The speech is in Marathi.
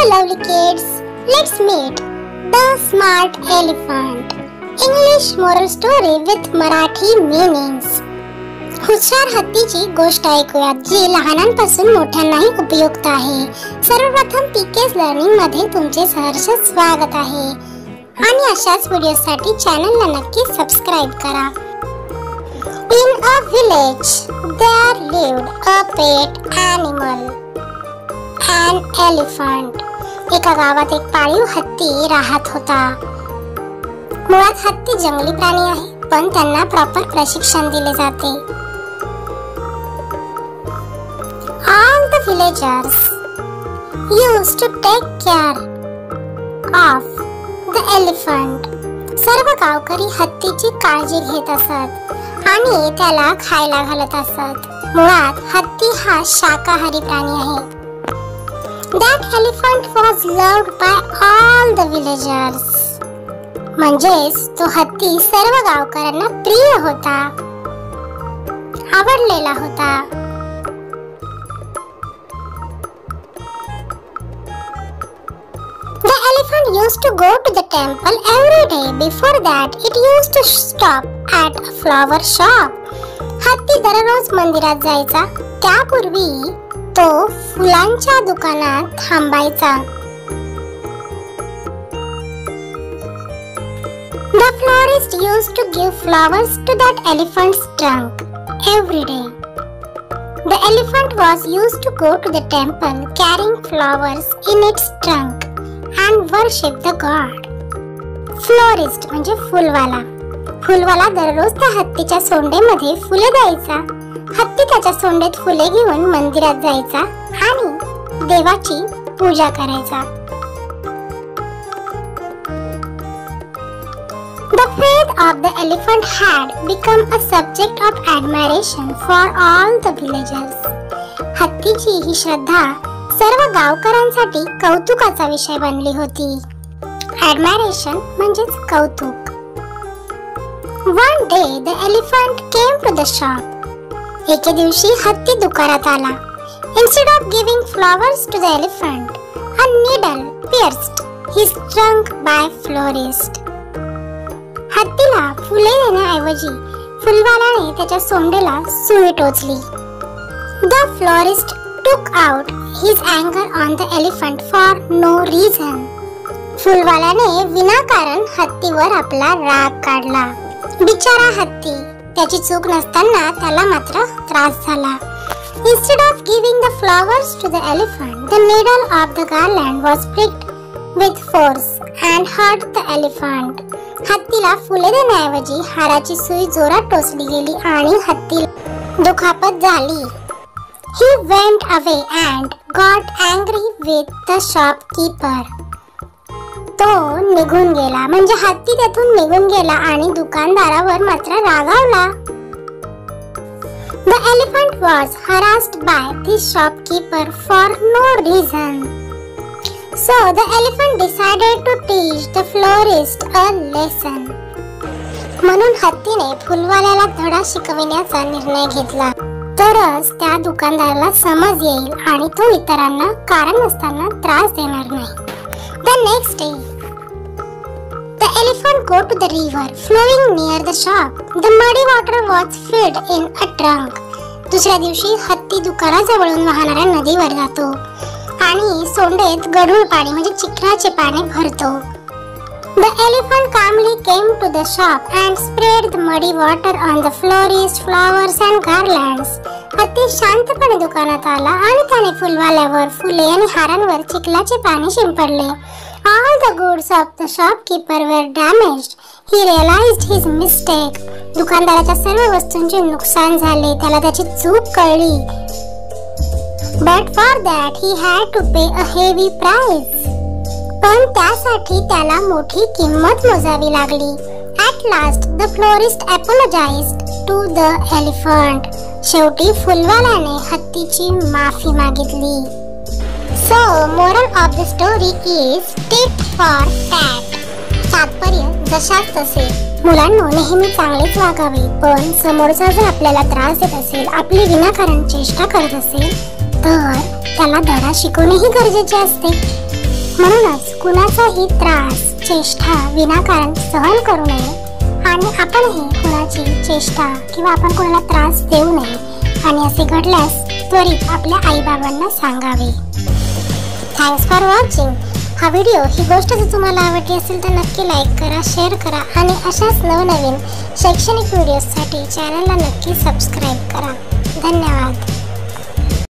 lovely kids, let's meet the smart elephant. English moral story with Marathi meanings. हुशार हत्तीची गोष्ट ऐकूयात जी लहानांपासून मोठ्यांनाही उपयुक्त आहे. सर्वप्रथम पीकेस लर्निंग मध्ये तुमचे सहर्ष स्वागत आहे आणि अशाच व्हिडिओसाठी चॅनलला नक्की सबस्क्राइब करा. In a village there lived a pet animal, an elephant. एका गावात एक पाळीव हत्ती राहत होता. मुळात हत्ती जंगली प्राणी आहे, पण त्यांना प्रॉपर प्रशिक्षण दिले जाते. All the villagers used to take care of the elephant. सर्व गावकरी हत्तीची काळजी घेत असत आणि त्याला खायला घालत असत. मुळात हत्ती हा शाकाहारी प्राणी आहे. That elephant was loved by all the villagers. म्हणजेच तो हत्ती सर्व गावकऱ्यांना प्रिय होता, आवडलेला होता. The elephant used to go to the temple every day. Before that, it used to stop at a flower shop. हत्ती दररोज मंदिरात जायचा. त्यापूर्वी तो फुलांच्या दुकानात थांबायचा. The florist used to give flowers to that elephant's trunk every day. The elephant was used to go to the temple carrying flowers in its trunk and worship the god. Florist म्हणजे फुलवाला. फुलवाला दररोज त्या हत्तीच्या सोंडेमध्ये फुले द्यायचा. हत्ती त्याच्या सोंडेत फुले घेऊन मंदिरात जायचा आणि देवाची पूजा करायचा. The faith of the elephant had become a subject of admiration for all the villagers. हत्तीची ही श्रद्धा सर्व गावकऱ्यांसाठी कौतुकाचा विषय बनली होती. Admiration म्हणजेच कौतुक. One day the elephant came to the shop. एके दिवशी हत्ती दुकानात आला. Instead of giving flowers to the elephant, a needle pierced his trunk by florist. हत्तीला फुले देण्याऐवजी फुलवाल्याने त्याच्या सोंडेला सुई टोचली. The florist took out his anger on the elephant for no reason. फुलवाल्याने विनाकारण हत्तीवर आपला राग काढला. बिचारा हत्ती, त्याची चूक नसताना त्याला मात्र त्रास झाला. Instead of giving the flowers to the elephant, the needle of the garland was pricked with force and hurt the elephant. हत्तीला फुले देण्याऐवजी हाराची सुई जोरात टोचली गेली आणि हत्तीला दुखापत झाली. He went away and got angry with the shopkeeper. तो निघून गेला म्हणजे हत्ती तेथून निघून गेला आणि दुकानदारावर मात्र रागावला. The elephant was harassed by this shopkeeper for no reason. So the elephant decided to teach the florist a lesson. म्हणून हत्तीने फुलवाल्याला धडा शिकविण्याचा निर्णय घेतला. तरच त्या दुकानदाराला समज येईल आणि तो इतरांना कारण नसताना त्रास देणार नाही. The next day, the elephant go to the river flowing near the shop. The muddy water was filled in a trunk. दुसऱ्या दिवशी हत्ती दुकानाजवळून वाहणाऱ्या नदीवर जातो आणि सोंडेत गढूळ पाणी म्हणजे चिखलाचे पाणी भरतो. The elephant calmly came to the shop and spread the muddy water on the florist, flowers and garlands. हत्ती शांतपणे दुकानात आला आणि त्याने फुलवाल्यावर फुले आणि हारांवर चिखलाचे पाणी शिंपडले. All the goods of the shopkeeper were damaged. He realized his mistake. दुकानदाराच्या सर्व वस्तूंचे नुकसान झाले. त्याला त्याची चूक कळली. But for that he had to pay a heavy price. पण त्यासाठी त्याला मोठी किंमत मोजावी लागली. At last the florist apologized to the elephant. शेवटी फुलवाल्याने हत्तीची माफी मागितली. So moral of the story is tit for tat. तात्पर्य जशास तसे. मुलांनो, नेहमी चांगलेच वागावे, पण समोरचा जर आपल्याला त्रास देत असेल, आपली विनाकारण चेष्टा करत असेल, तर त्याला धडा शिकवणेही गरजेचे असते. म्हणूनच कुणाचाही त्रास चेष्टा विनाकारण सहन करू नये आणि आपणही कुणाची चेष्टा किंवा आपण कोणाला त्रास देऊ नये आणि असे घडल्यास त्वरित आपल्या आई-बाबांना सांगावे. Thanks for watching. हा व्हिडिओ ही गोष्ट जर तुम्हाला आवडली असेल तर नक्की लाईक करा, शेअर करा आणि अशाच नवनवीन शैक्षणिक व्हिडिओसाठी चॅनलला नक्की सबस्क्राईब करा. धन्यवाद.